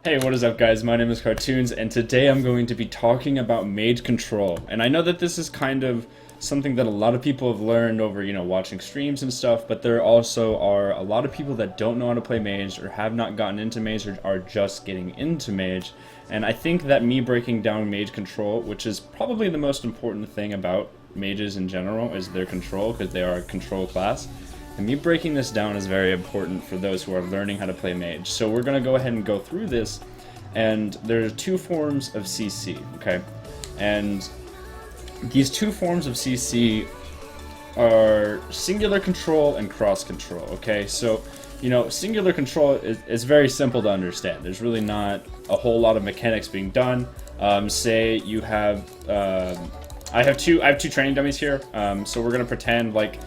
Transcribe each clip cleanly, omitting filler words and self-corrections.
Hey, what is up guys? My name is Cartoonz, and today I'm going to be talking about Mage control. And I know that this is kind of something that a lot of people have learned over, watching streams and stuff, but there also are a lot of people that don't know how to play Mage or have not gotten into Mage or are just getting into Mage. And I think that me breaking down Mage control, which is probably the most important thing about mages in general, is their control, because they are a control class. And me breaking this down is very important for those who are learning how to play Mage. So we're going to go ahead and go through this, and there are two forms of CC, okay? And these two forms of CC are singular control and cross control, okay? So, singular control is very simple to understand. There's really not a whole lot of mechanics being done. Say you have, I have two training dummies here, so we're going to pretend like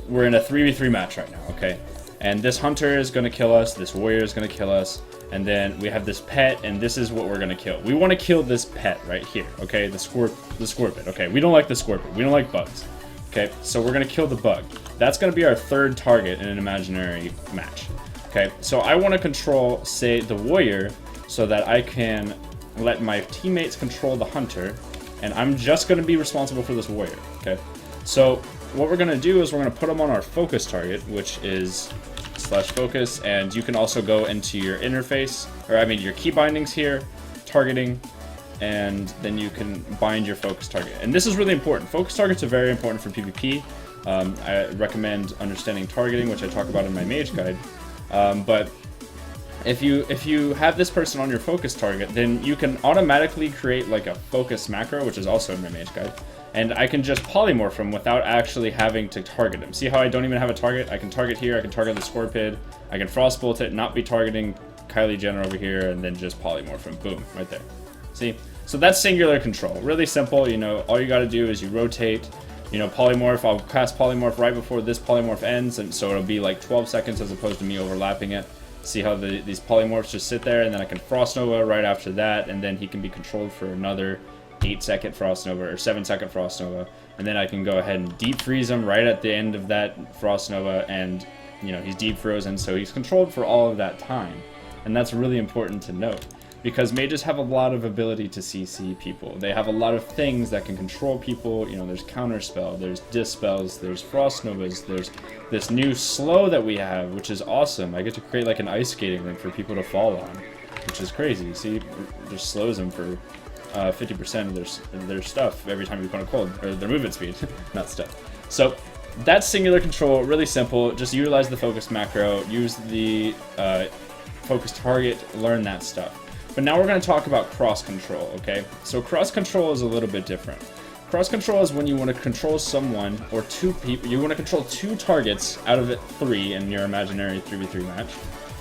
we're in a 3v3 match right now, okay? And this hunter is going to kill us, this warrior is going to kill us, and then we have this pet, and this is what we're going to kill. We want to kill this pet right here, okay? The scorpion, okay? We don't like the scorpion. We don't like bugs, okay? So we're going to kill the bug. That's going to be our third target in an imaginary match, okay? So I want to control, say, the warrior so that I can let my teammates control the hunter, and I'm just going to be responsible for this warrior, okay? So what we're going to do is we're going to put them on our focus target, which is /focus, and you can also go into your interface, or I mean your key bindings here, targeting, and then you can bind your focus target. And this is really important. Focus targets are very important for PvP. I recommend understanding targeting, which I talk about in my Mage guide. But if you have this person on your focus target, then you can automatically create like a focus macro, which is also in my Mage guide. And I can just polymorph him without actually having to target him. See how I don't even have a target? I can target here, I can target the Scorpid, I can Frostbolt it, not be targeting Kylie Jenner over here, and then just polymorph him. Boom, right there. See? So that's singular control. Really simple, all you gotta do is you rotate, polymorph. I'll cast polymorph right before this polymorph ends, and so it'll be like 12 seconds as opposed to me overlapping it. See how these polymorphs just sit there, and then I can Frost Nova right after that, and then he can be controlled for another 8-second Frost Nova or 7-second Frost Nova, and then I can go ahead and deep freeze him right at the end of that Frost Nova, and he's deep frozen, so he's controlled for all of that time. And that's really important to note, because mages have a lot of ability to CC people. They have a lot of things that can control people. There's counterspell, there's dispels, there's Frost Novas, there's this new slow that we have, which is awesome. I get to create like an ice skating rink for people to fall on, which is crazy. See, it just slows them for 50% of their stuff every time you put a cold, or their movement speed, not stuff. So that's singular control, really simple. Just utilize the focus macro, use the focus target, learn that stuff. But now we're going to talk about cross control, okay? So cross control is a little bit different. Cross control is when you want to control someone or two people. You want to control two targets out of 3 in your imaginary 3v3 match.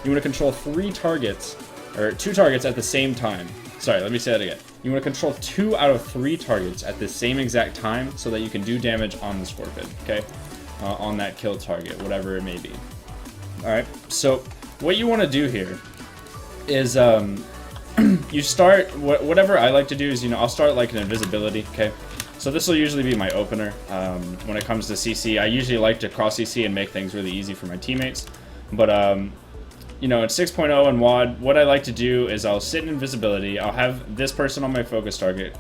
You want to control 3 targets, or 2 targets at the same time. Sorry, let me say that again. You want to control 2 out of 3 targets at the same exact time so that you can do damage on the Scorpion, okay? On that kill target, whatever it may be. Alright, so what you want to do here is you start, whatever I like to do is, I'll start like an invisibility, okay? So this will usually be my opener. When it comes to CC, I usually like to cross CC and make things really easy for my teammates. But in 6.0 and WoD, what I like to do is I'll sit in invisibility, I'll have this person on my focus target,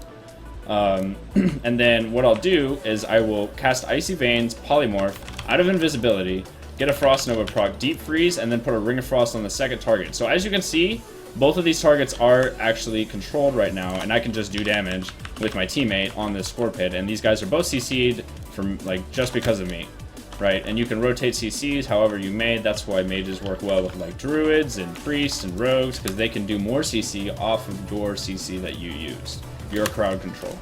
and then what I'll do is I will cast Icy Veins, Polymorph, out of invisibility, get a Frost Nova proc, Deep Freeze, and then put a Ring of Frost on the second target. So as you can see, both of these targets are actually controlled right now, and I can just do damage with my teammate on this Scorpid, and these guys are both CC'd from, just because of me. Right, and you can rotate CCs however you may. That's why mages work well with like druids and priests and rogues, because they can do more CC off of your CC that you used, your crowd control.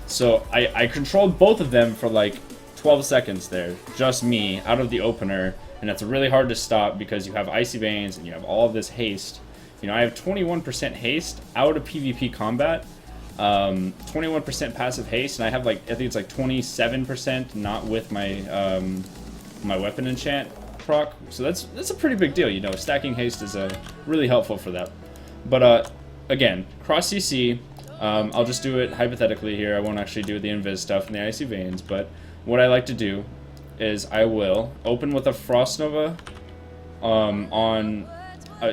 So I controlled both of them for like 12 seconds there, just me, out of the opener, and that's really hard to stop because you have Icy Veins and you have all of this haste. I have 21% haste out of PvP combat, 21% passive haste, and I have I think it's like 27% not with my my weapon enchant proc, so that's a pretty big deal. Stacking haste is really helpful for that. But again, cross CC, I'll just do it hypothetically here. I won't actually do the invis stuff and the Icy Veins, but what I like to do is I will open with a Frost Nova on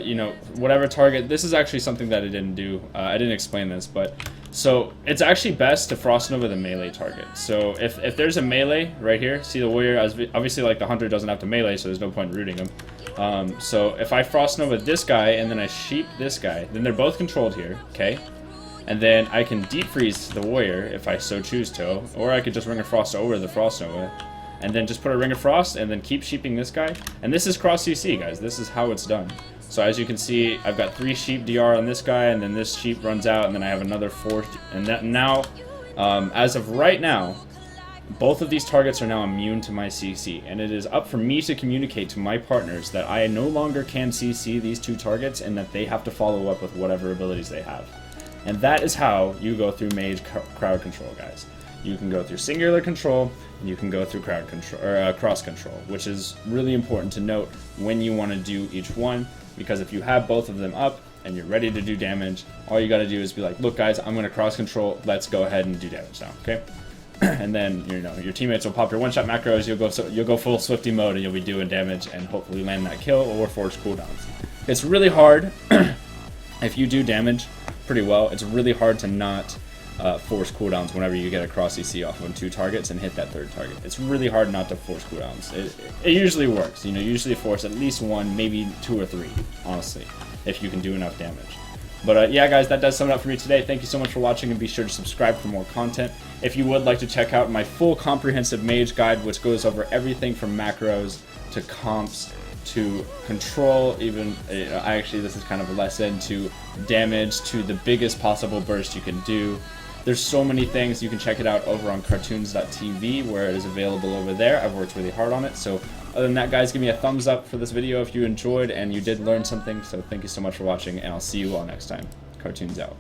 you know, whatever target. This is actually something that I didn't do. I didn't explain this, but so it's actually best to Frost Nova the melee target. So if there's a melee right here, see the warrior, obviously like the hunter doesn't have to melee, so there's no point in rooting him. So if I Frost Nova this guy and then I sheep this guy, then they're both controlled here, okay? And then I can deep freeze the warrior if I so choose to, or I could just Ring of Frost over the Frost Nova, and then just put a Ring of Frost and then keep sheeping this guy. And this is cross CC, guys. This is how it's done. So as you can see, I've got 3 sheep DR on this guy, and then this sheep runs out, and then I have another 4th. And that now, as of right now, both of these targets are now immune to my CC, and it is up for me to communicate to my partners that I no longer can CC these 2 targets, and that they have to follow up with whatever abilities they have. And that is how you go through Mage crowd control, guys. You can go through singular control, and you can go through crowd control or cross control, which is really important to note when you want to do each one, because if you have both of them up and you're ready to do damage, all you got to do is be like, look guys, I'm going to cross control, let's go ahead and do damage now, okay? And then, you know, your teammates will pop your one-shot macros, you'll go full Swifty mode, and you'll be doing damage and hopefully land that kill or force cooldowns. It's really hard if you do damage pretty well. It's really hard to not force cooldowns whenever you get a cross CC off of 2 targets and hit that 3rd target. It's really hard not to force cooldowns. It usually works. You know, usually force at least 1, maybe 2 or 3, honestly, if you can do enough damage. But yeah, guys, that does sum it up for me today. Thank you so much for watching, and be sure to subscribe for more content. If you would like to check out my full comprehensive Mage guide, which goes over everything from macros to comps to control, even actually this is kind of a lesson, to damage, to the biggest possible burst you can do. There's so many things. You can check it out over on Cartoonz.tv, where it is available over there. I've worked really hard on it. So other than that, guys, give me a thumbs up for this video if you enjoyed and you did learn something. So thank you so much for watching, and I'll see you all next time. Cartoonz out.